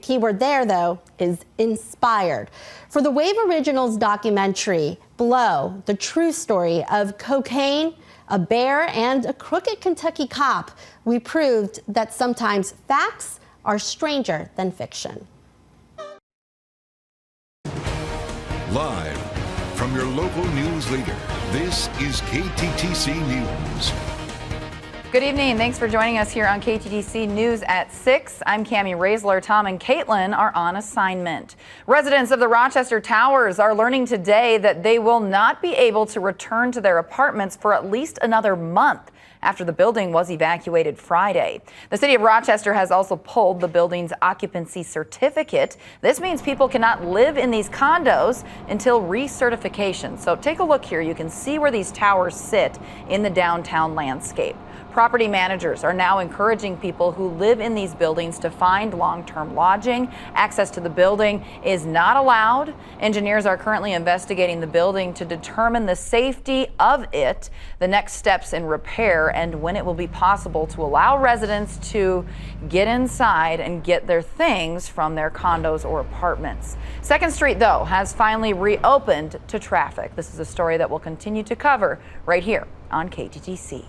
Keyword there, though, is inspired. For the Wave Originals documentary, Blow, the true story of cocaine, a bear, and a crooked Kentucky cop, we proved that sometimes facts are stranger than fiction. Live from your local news leader, this is KTTC News. Good evening. Thanks for joining us here on KTTC News at 6. I'm Cammie Raisler. Tom and Caitlin are on assignment. Residents of the Rochester Towers are learning today that they will not be able to return to their apartments for at least another month after the building was evacuated Friday. The city of Rochester has also pulled the building's occupancy certificate. This means people cannot live in these condos until recertification. So take a look here. You can see where these towers sit in the downtown landscape. Property managers are now encouraging people who live in these buildings to find long-term lodging. Access to the building is not allowed. Engineers are currently investigating the building to determine the safety of it, the next steps in repair, and when it will be possible to allow residents to get inside and get their things from their condos or apartments. 2nd Street, though, has finally reopened to traffic. This is a story that we'll continue to cover right here on KTTC.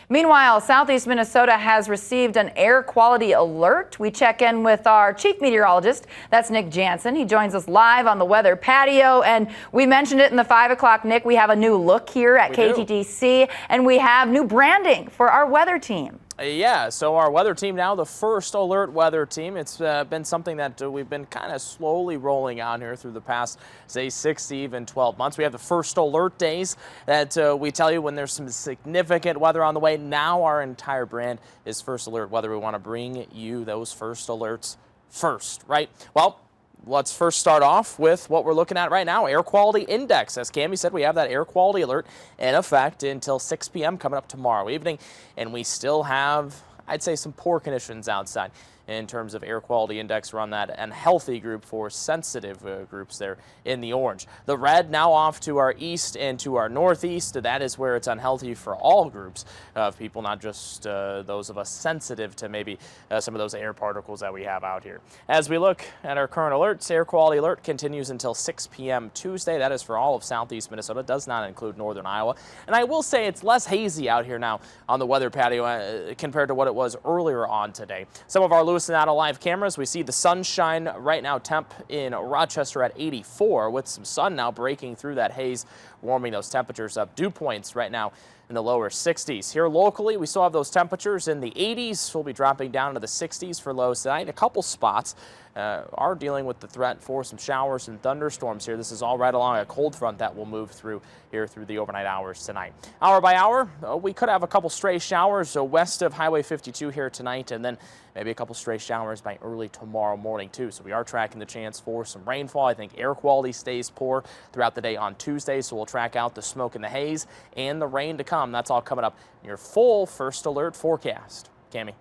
Meanwhile, Southeast Minnesota has received an air quality alert. We check in with our chief meteorologist. That's Nick Jansen. He joins us live on the weather patio. And we mentioned it in the 5 o'clock, Nick. We have a new look here at KTTC, and we have new branding for our weather team. Yeah, so our weather team now, the first alert weather team. It's been something that we've been kind of slowly rolling out here through the past, say, 6 to even 12 months. We have the first alert days that we tell you when there's some significant weather on the way. Now our entire brand is first alert weather. We want to bring you those first alerts first, right? Well, let's first start off with what we're looking at right now, air quality index. As Cammie said, we have that air quality alert in effect until 6 p.m. coming up tomorrow evening, and we still have, I'd say, some poor conditions outside in terms of air quality index. We're on that unhealthy group for sensitive groups there in the orange. The red now off to our east and to our northeast. That is where it's unhealthy for all groups of people, not just those of us sensitive to maybe some of those air particles that we have out here. As we look at our current alerts, air quality alert continues until 6 p.m. Tuesday. That is for all of southeast Minnesota. It does not include northern Iowa. And I will say it's less hazy out here now on the weather patio compared to what it was earlier on today. Some of our Lewis and Adel live cameras, we see the sunshine right now, temp in Rochester at 84 with some sun now breaking through that haze, warming those temperatures up. Dew points right now in the lower 60s. Here locally, we still have those temperatures in the 80s. We'll be dropping down to the 60s for lows tonight. A couple spots are dealing with the threat for some showers and thunderstorms here. This is all right along a cold front that will move through here through the overnight hours tonight. Hour by hour, we could have a couple stray showers west of Highway 52 here tonight, and then maybe a couple stray showers by early tomorrow morning too. So we are tracking the chance for some rainfall. I think air quality stays poor throughout the day on Tuesday, so we'll track out the smoke and the haze and the rain to come. That's all coming up in your full first alert forecast. Cammie.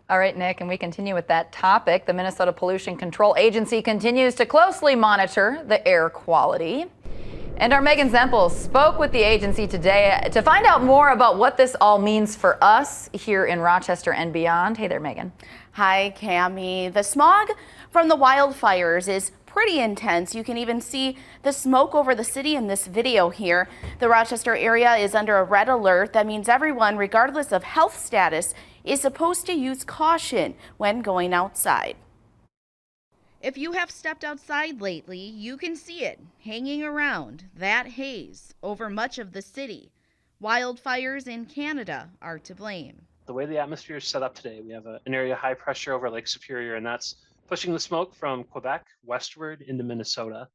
All right, Nick, and we continue with that topic. The Minnesota Pollution Control Agency continues to closely monitor the air quality. And our Megan Zempel spoke with the agency today to find out more about what this all means for us here in Rochester and beyond. Hey there, Megan. Hi, Cammie. The smog from the wildfires is pretty intense. You can even see the smoke over the city in this video here. The Rochester area is under a red alert. That means everyone, regardless of health status, is supposed to use caution when going outside. If you have stepped outside lately, you can see it hanging around, that haze, over much of the city. Wildfires in Canada are to blame. The way the atmosphere is set up today, we have an area high pressure over Lake Superior, and that's pushing the smoke from Quebec westward into Minnesota.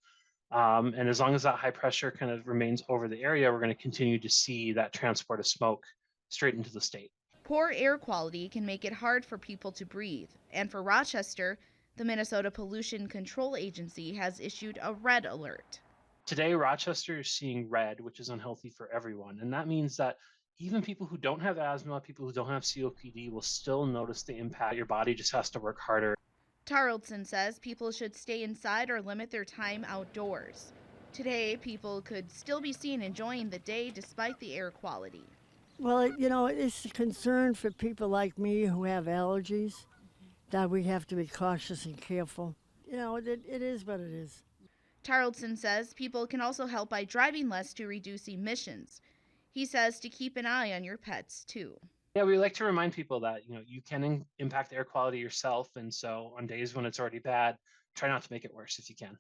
And as long as that high pressure kind of remains over the area, we're going to continue to see that transport of smoke straight into the state. Poor air quality can make it hard for people to breathe. And for Rochester, the Minnesota Pollution Control Agency has issued a red alert. Today, Rochester is seeing red, which is unhealthy for everyone. And that means that even people who don't have asthma, people who don't have COPD will still notice the impact. Your body just has to work harder. Tarleton says people should stay inside or limit their time outdoors. Today, people could still be seen enjoying the day despite the air quality. Well, you know, it's a concern for people like me who have allergies. that we have to be cautious and careful. It is what it is. Tarleton says people can also help by driving less to reduce emissions. He says to keep an eye on your pets too. Yeah, we like to remind people that you can impact air quality yourself, and so on days when it's already bad, try not to make it worse if you can.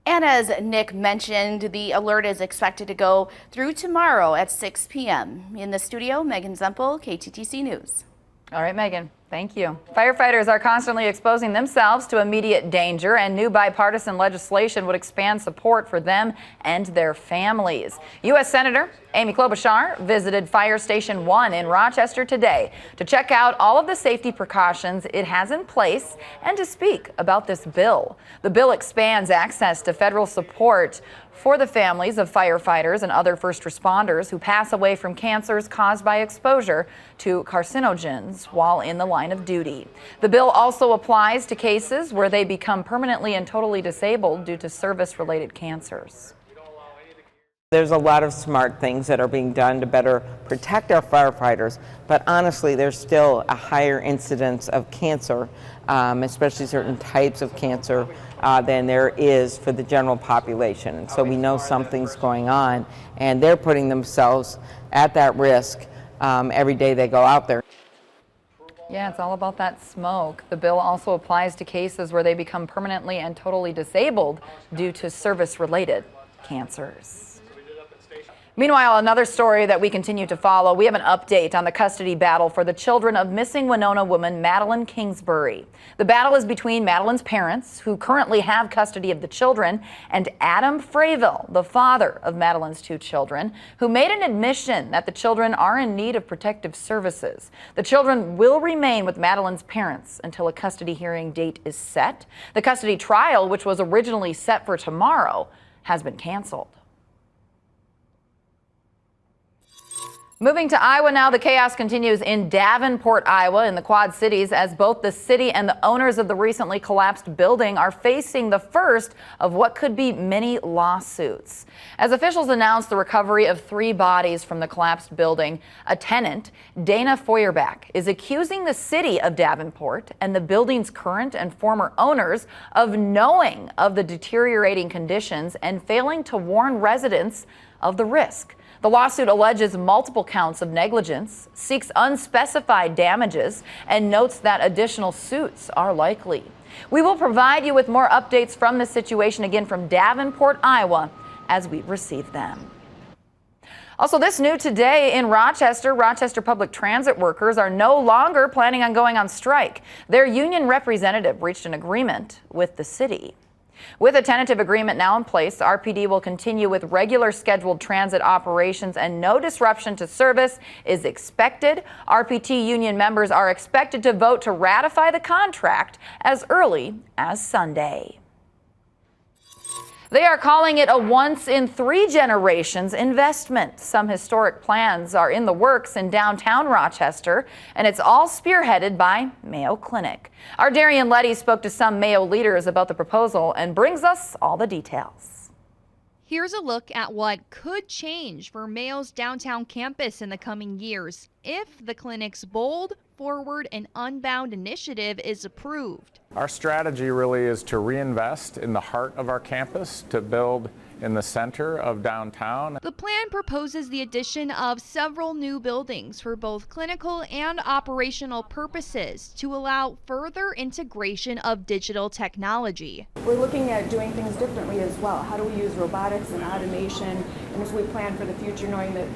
And as Nick mentioned, the alert is expected to go through tomorrow at 6 p.m. In the studio, Megan Zempel, KTTC News. All right, Megan, thank you. Firefighters are constantly exposing themselves to immediate danger, and new bipartisan legislation would expand support for them and their families. U.S. Senator Amy Klobuchar visited Fire Station 1 in Rochester today to check out all of the safety precautions it has in place and to speak about this bill. The bill expands access to federal support for the families of firefighters and other first responders who pass away from cancers caused by exposure to carcinogens while in the line of duty. The bill also applies to cases where they become permanently and totally disabled due to service-related cancers. There's a lot of smart things that are being done to better protect our firefighters, but honestly, there's still a higher incidence of cancer, especially certain types of cancer, than there is for the general population. And so we know something's going on, and they're putting themselves at that risk every day they go out there. Yeah, it's all about that smoke. The bill also applies to cases where they become permanently and totally disabled due to service-related cancers. Meanwhile, another story that we continue to follow, we have an update on the custody battle for the children of missing Winona woman Madeline Kingsbury. The battle is between Madeline's parents, who currently have custody of the children, and Adam Frayville, the father of Madeline's two children, who made an admission that the children are in need of protective services. The children will remain with Madeline's parents until a custody hearing date is set. The custody trial, which was originally set for tomorrow, has been canceled. Moving to Iowa now, the chaos continues in Davenport, Iowa, in the Quad Cities, as both the city and the owners of the recently collapsed building are facing the first of what could be many lawsuits. As officials announced the recovery of 3 bodies from the collapsed building, a tenant, Dana Feuerbach, is accusing the city of Davenport and the building's current and former owners of knowing of the deteriorating conditions and failing to warn residents of the risk. The lawsuit alleges multiple counts of negligence, seeks unspecified damages, and notes that additional suits are likely. We will provide you with more updates from the situation, again from Davenport, Iowa, as we receive them. Also, this new today in Rochester, Rochester public transit workers are no longer planning on going on strike. Their union representative reached an agreement with the city. With a tentative agreement now in place, RPD will continue with regular scheduled transit operations and no disruption to service is expected. RPT union members are expected to vote to ratify the contract as early as Sunday. They are calling it a once-in-3 generations investment. Some historic plans are in the works in downtown Rochester, and it's all spearheaded by Mayo Clinic. Our Darian Letty spoke to some Mayo leaders about the proposal and brings us all the details. Here's a look at what could change for Mayo's downtown campus in the coming years if the clinic's bold, forward, and unbound initiative is approved. Our strategy really is to reinvest in the heart of our campus, to build in the center of downtown. The plan proposes the addition of several new buildings for both clinical and operational purposes to allow further integration of digital technology. We're looking at doing things differently as well. How do we use robotics and automation, and as we plan for the future, knowing that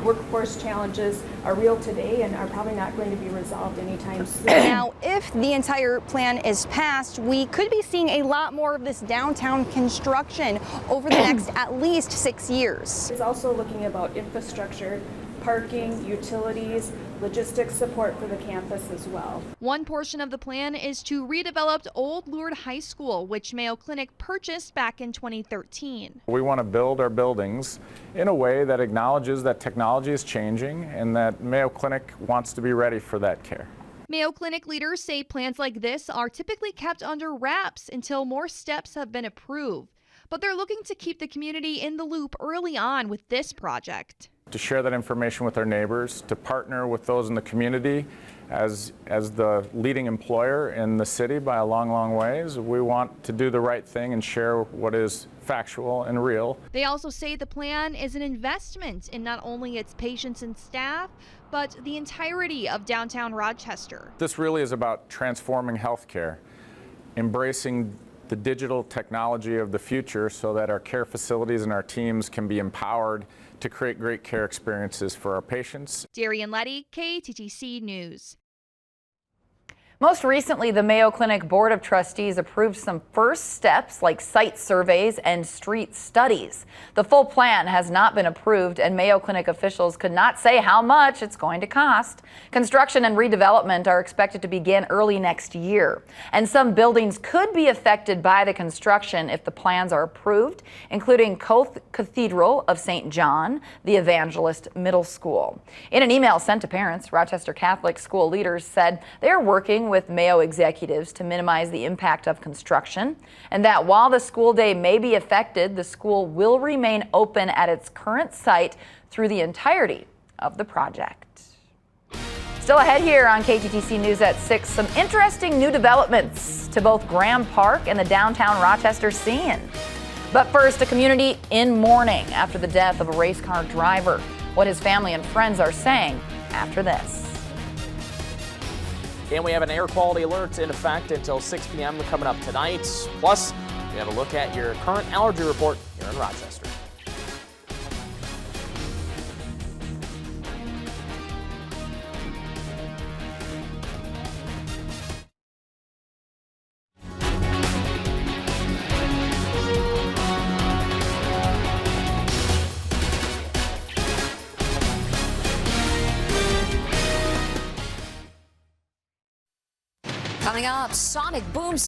workforce challenges are real today and are probably not going to be resolved anytime soon. Now, if the entire plan is passed, we could be seeing a lot more of this downtown construction over the next at least 6 years. It's also looking about infrastructure, parking, utilities, logistics support for the campus as well. One portion of the plan is to redevelop Old Lourdes High School, which Mayo Clinic purchased back in 2013. We want to build our buildings in a way that acknowledges that technology is changing and that Mayo Clinic wants to be ready for that care. Mayo Clinic leaders say plans like this are typically kept under wraps until more steps have been approved. But they're looking to keep the community in the loop early on with this project. to share that information with our neighbors, to partner with those in the community. As the leading employer in the city by a long, long ways, we want to do the right thing and share what is factual and real. They also say the plan is an investment in not only its patients and staff, but the entirety of downtown Rochester. This really is about transforming healthcare, embracing the digital technology of the future so that our care facilities and our teams can be empowered to create great care experiences for our patients. Darian Letty, KTTC News. Most recently, the Mayo Clinic Board of Trustees approved some first steps like site surveys and street studies. The full plan has not been approved, and Mayo Clinic officials could not say how much it's going to cost. Construction and redevelopment are expected to begin early next year, and some buildings could be affected by the construction if the plans are approved, including Cathedral of St. John, the Evangelist Middle School. In an email sent to parents, Rochester Catholic school leaders said they are working with Mayo executives to minimize the impact of construction, and that while the school day may be affected, the school will remain open at its current site through the entirety of the project. Still ahead here on KTTC News at 6, some interesting new developments to both Graham Park and the downtown Rochester scene. But first, a community in mourning after the death of a race car driver. What his family and friends are saying after this. And we have an air quality alert in effect until 6 p.m. coming up tonight. Plus, we have a look at your current allergy report here in Rochester. Coming up, sonic booms.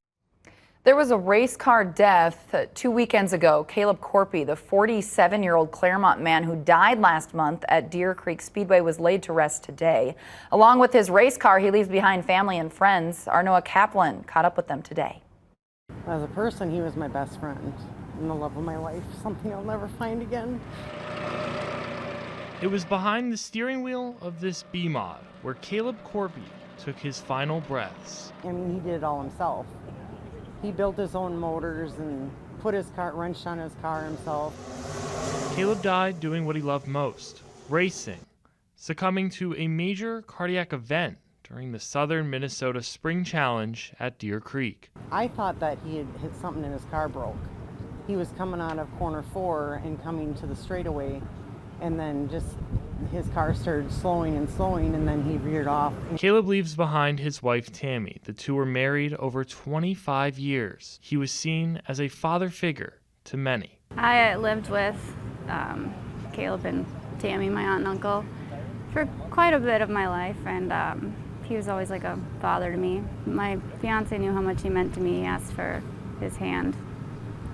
There was a race car death 2 weekends ago. Caleb Corpy, the 47-year-old Claremont man who died last month at Deer Creek Speedway, was laid to rest today. Along with his race car, he leaves behind family and friends. Our Noah Kaplan caught up with them today. As a person, he was my best friend and the love of my life, something I'll never find again. It was behind the steering wheel of this B-Mod where Caleb Corpy took his final breaths. I mean, he did it all himself. He built his own motors and wrenched on his car himself. Caleb died doing what he loved most, racing, succumbing to a major cardiac event during the Southern Minnesota Spring Challenge at Deer Creek. I thought that he had hit something and his car broke. He was coming out of corner 4 and coming to the straightaway, and then just his car started slowing, and then he veered off. Caleb leaves behind his wife, Tammy. The two were married over 25 years. He was seen as a father figure to many. I lived with Caleb and Tammy, my aunt and uncle, for quite a bit of my life, and he was always like a father to me. My fiance knew how much he meant to me. He asked for his hand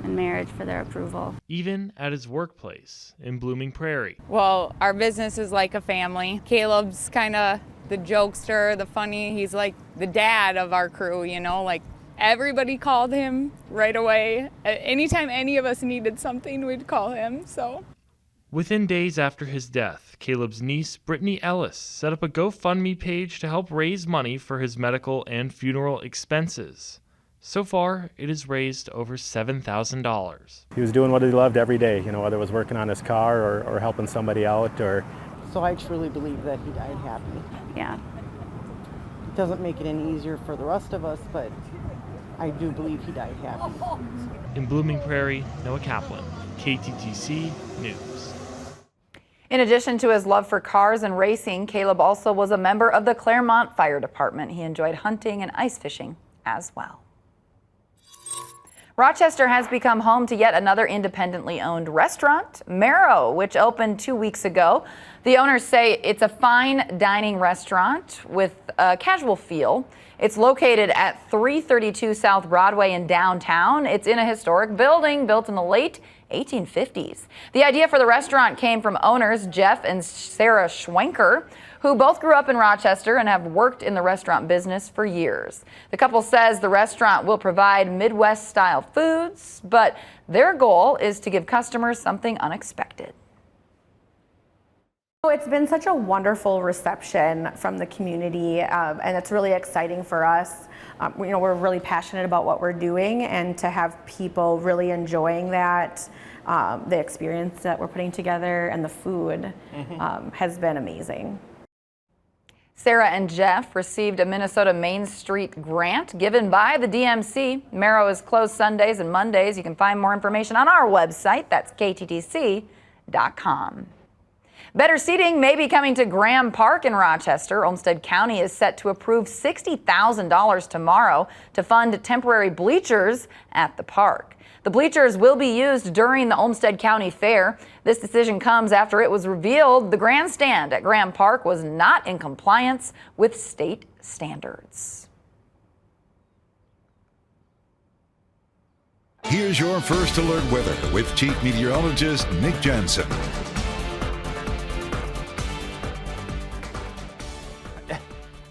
in marriage for their approval. Even at his workplace in Blooming Prairie. Well, our business is like a family. Caleb's kind of the jokester, the funny. He's like the dad of our crew, you know, like everybody called him right away. Anytime any of us needed something, we'd call him, so. Within days after his death, Caleb's niece, Brittany Ellis, set up a GoFundMe page to help raise money for his medical and funeral expenses. So far, it has raised over $7,000. He was doing what he loved every day, you know, whether it was working on his car or helping somebody out. So I truly believe that he died happy. Yeah. It doesn't make it any easier for the rest of us, but I do believe he died happy. In Blooming Prairie, Noah Kaplan, KTTC News. In addition to his love for cars and racing, Caleb also was a member of the Claremont Fire Department. He enjoyed hunting and ice fishing as well. Rochester has become home to yet another independently owned restaurant, Marrow, which opened 2 weeks ago. The owners say it's a fine dining restaurant with a casual feel. It's located at 332 South Broadway in downtown. It's in a historic building built in the late 1850s. The idea for the restaurant came from owners Jeff and Sarah Schwenker, who both grew up in Rochester and have worked in the restaurant business for years. The couple says the restaurant will provide Midwest-style foods, but their goal is to give customers something unexpected. It's been such a wonderful reception from the community, and it's really exciting for us. We're really passionate about what we're doing, and to have people really enjoying that, the experience that we're putting together, and the food has been amazing. Sarah and Jeff received a Minnesota Main Street grant given by the DMC. Merrow is closed Sundays and Mondays. You can find more information on our website. That's KTTC.com. Better seating may be coming to Graham Park in Rochester. Olmsted County is set to approve $60,000 tomorrow to fund temporary bleachers at the park. The bleachers will be used during the Olmsted County Fair. This decision comes after it was revealed the grandstand at Graham Park was not in compliance with state standards. Here's your first alert weather with Chief Meteorologist Nick Jansen.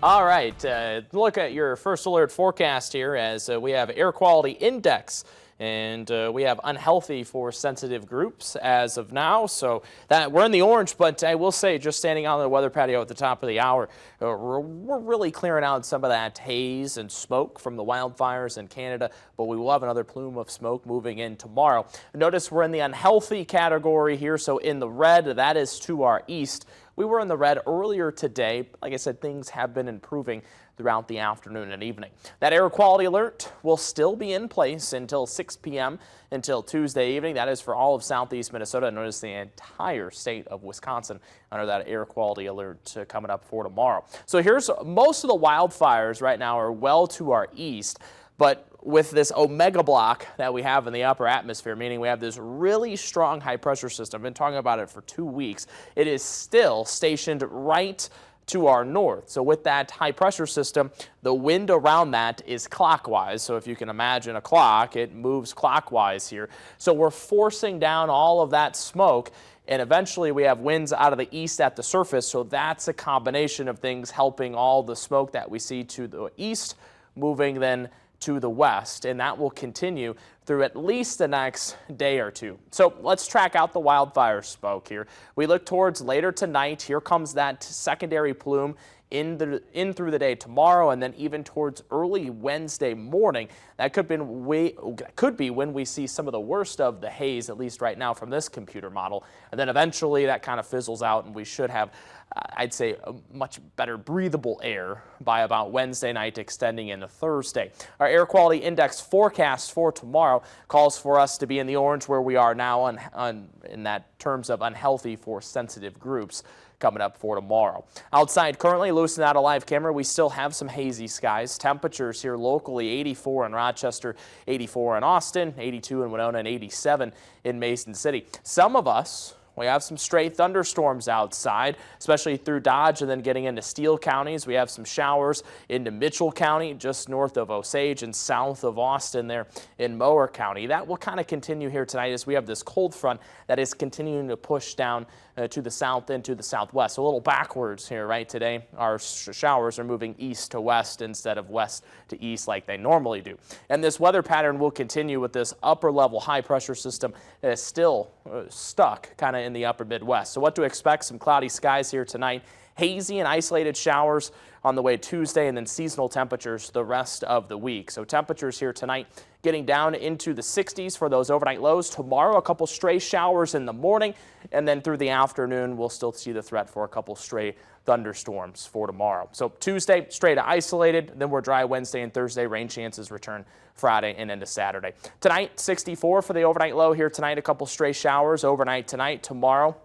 All right, look at your first alert forecast here as we have air quality index. And we have unhealthy for sensitive groups as of now. So that we're in the orange, but I will say, just standing on the weather patio at the top of the hour, we're really clearing out some of that haze and smoke from the wildfires in Canada, but we will have another plume of smoke moving in tomorrow. Notice we're in the unhealthy category here. So in the red, that is to our east. We were in the red earlier today. Like I said, things have been improving throughout the afternoon and evening. That air quality alert will still be in place until 6 p.m. until Tuesday evening. That is for all of southeast Minnesota. Notice the entire state of Wisconsin under that air quality alert coming up for tomorrow. So here's most of the wildfires right now are well to our east, but with this omega block that we have in the upper atmosphere, meaning we have this really strong high pressure system, I've been talking about it for 2 weeks, it is still stationed right to our north. So with that high pressure system, the wind around that is clockwise. So if you can imagine a clock, it moves clockwise here. So we're forcing down all of that smoke, and eventually we have winds out of the east at the surface. So that's a combination of things helping all the smoke that we see to the east moving then to the west, and that will continue through at least the next day or two. So let's track out the wildfire smoke here. We look towards later tonight. Here comes that secondary plume in through the day tomorrow, and then even towards early Wednesday morning. That could be when we see some of the worst of the haze, at least right now from this computer model. And then eventually that kind of fizzles out, and we should have I'd say a much better breathable air by about Wednesday night, extending into Thursday. Our air quality index forecast for tomorrow calls for us to be in the orange where we are now in that terms of unhealthy for sensitive groups coming up for tomorrow. Outside currently, loosen out a live camera, we still have some hazy skies. Temperatures here locally 84 in Rochester, 84 in Austin, 82 in Winona, and 87 in Mason City. Some of us, we have some stray thunderstorms outside, especially through Dodge and then getting into Steele counties. We have some showers into Mitchell County, just north of Osage, and south of Austin there in Mower County. That will kind of continue here tonight as we have this cold front that is continuing to push down to the south and to the southwest. So a little backwards here, right? Today, our showers are moving east to west instead of west to east like they normally do. And this weather pattern will continue with this upper level high pressure system that is still stuck kind of in the upper Midwest. So what to expect? Some cloudy skies here tonight. Hazy and isolated showers on the way Tuesday, and then seasonal temperatures the rest of the week. So temperatures here tonight getting down into the 60s for those overnight lows. Tomorrow, a couple stray showers in the morning, and then through the afternoon, we'll still see the threat for a couple stray thunderstorms for tomorrow. So Tuesday, straight to isolated, then we're dry Wednesday and Thursday. Rain chances return Friday and into Saturday. Tonight, 64 for the overnight low here tonight. A couple stray showers overnight tonight. Tomorrow,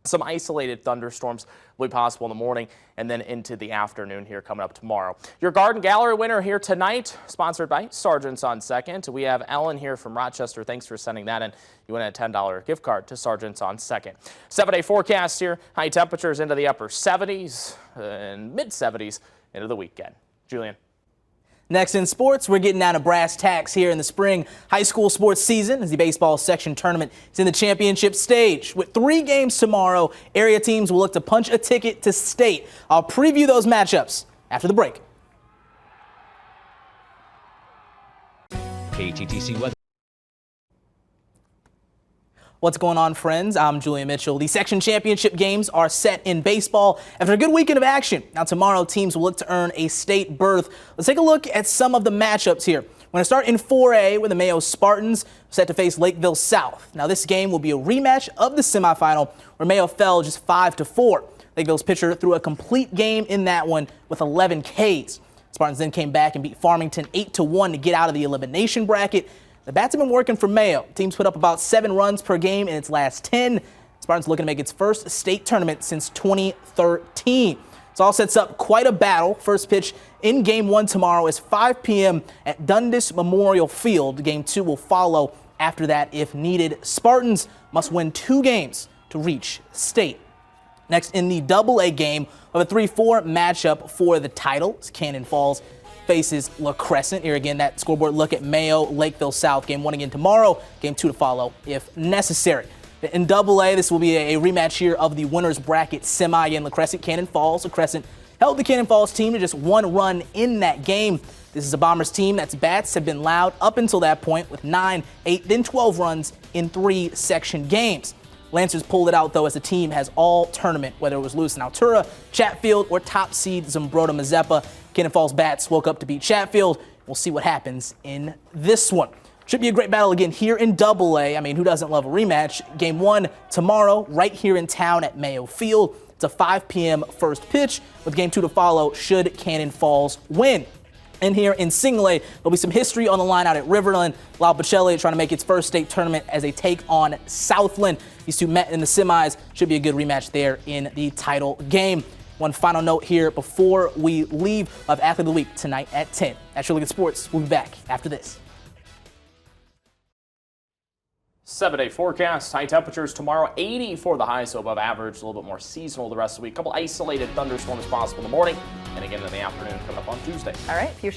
some isolated thunderstorms will be possible in the morning and then into the afternoon here coming up tomorrow. Your garden gallery winner here tonight, sponsored by Sargent's on Second. We have Ellen here from Rochester. Thanks for sending that in. You win a $10 gift card to Sargent's on Second. 7-day forecast here. High temperatures into the upper 70s and mid 70s into the weekend. Julian. Next in sports, we're getting down to brass tacks here in the spring high school sports season as the baseball section tournament is in the championship stage. With 3 games tomorrow, area teams will look to punch a ticket to state. I'll preview those matchups after the break. KTTC weather. What's going on, friends? I'm Julian Mitchell. The section championship games are set in baseball after a good weekend of action. Now tomorrow, teams will look to earn a state berth. Let's take a look at some of the matchups here. We're going to start in 4A with the Mayo Spartans set to face Lakeville South. Now this game will be a rematch of the semifinal where Mayo fell just 5-4. Lakeville's pitcher threw a complete game in that one with 11 Ks. Spartans then came back and beat Farmington 8-1 to get out of the elimination bracket. The bats have been working for Mayo. Teams put up about 7 runs per game in its last 10. Spartans looking to make its first state tournament since 2013. This all sets up quite a battle. First pitch in Game 1 tomorrow is 5 p.m. at Dundas Memorial Field. Game 2 will follow after that if needed. Spartans must win 2 games to reach state. Next in the AA game of a 3-4 matchup for the title, Cannon Falls faces La Crescent. Here again, that scoreboard look at Mayo, Lakeville South. Game 1 again tomorrow, Game 2 to follow if necessary. In AA, this will be a rematch here of the winner's bracket semi in La Crescent, Cannon Falls. La Crescent held the Cannon Falls team to just 1 run in that game. This is a Bombers team that's bats have been loud up until that point with 9, 8, then 12 runs in 3 section games. Lancers pulled it out, though, as the team has all tournament, whether it was Lewiston Altura, Chatfield, or top seed Zumbrota Mazeppa. Cannon Falls bats woke up to beat Chatfield. We'll see what happens in this one. Should be a great battle again here in AA. I mean, who doesn't love a rematch? Game 1 tomorrow, right here in town at Mayo Field. It's a 5 p.m. first pitch, with Game 2 to follow should Cannon Falls win. And here in Single A, there'll be some history on the line out at Riverland. Lau Pacelli trying to make its first state tournament as they take on Southland. These two met in the semis. Should be a good rematch there in the title game. One final note here before we leave of Athlete of the Week tonight at 10. That's your look at sports. We'll be back after this. 7-day forecast. High temperatures tomorrow, 80 for the high, so above average. A little bit more seasonal the rest of the week. Couple isolated thunderstorms possible in the morning, and again in the afternoon coming up on Tuesday. All right, few